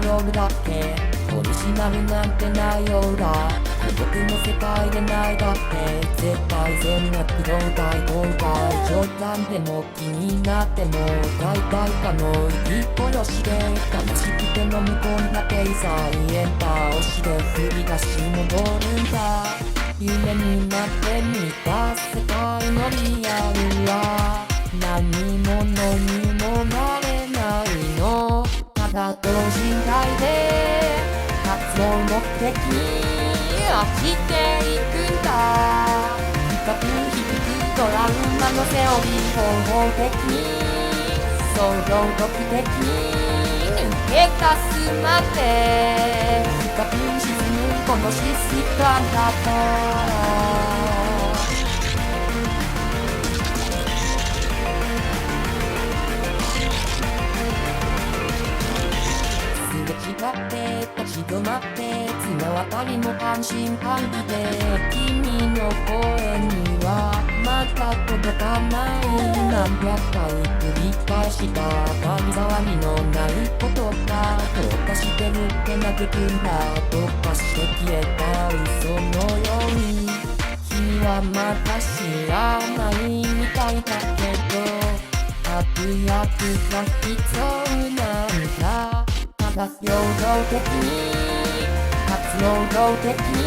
呪うだけオリジナルなんてないようだ僕の世界でないだって絶対全額動体後悔冗談でも気になっても大体かの生き殺しで悲しくて飲み込んだ経済へ倒して振り出し戻るんだ夢になってみた世界のリアルは何者にもなれないのただ同人体で活動目的に飽きていくんだ深く低くトラウマのセオリー方法的に総合独的に抜け出すまで深く沈むこのシステムだった違って立ち止まって綱渡りの半信半疑で君の声にはまた届かない何百回繰り返した神触りのないことがどうかしてるって嘆くんだどうかして消えた嘘のように君はまだ知らないみたいだけど悪役が必要なんだ平等的に活労働的に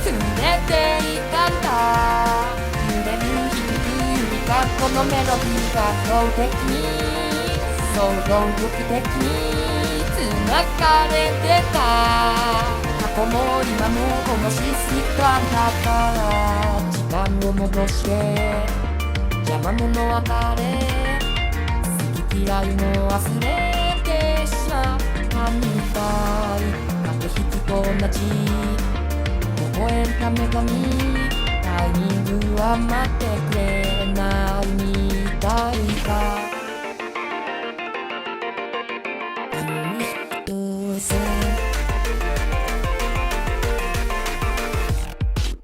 進んでていたんだ揺れる響く指がこのメロディーが動的に総合力的に繋がれてた過去も今もこのシステムだから時間を戻して邪魔者別れ好き嫌いも忘れてしまうみたい駆け引きと同じ微笑んだ女神タイミングは待ってくれないみたいだ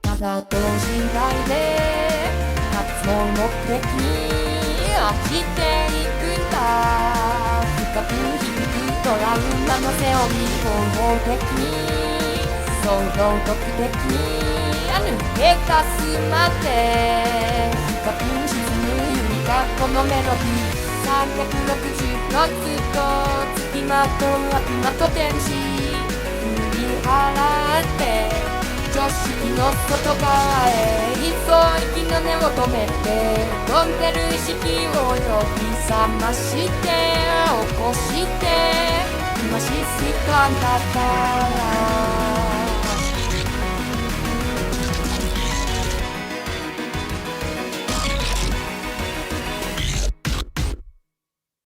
ただ同人体で活動目的に飽きていくんだ深く低くトラウマのセオリー方法的に総合独的に抜け出すまで深く沈む指がこのメロディー366ずっと付きまとう悪魔と天使振り払って常識の外側へ一層息の根を止めて飛んでる意識を呼び覚まして起こして今システムだったら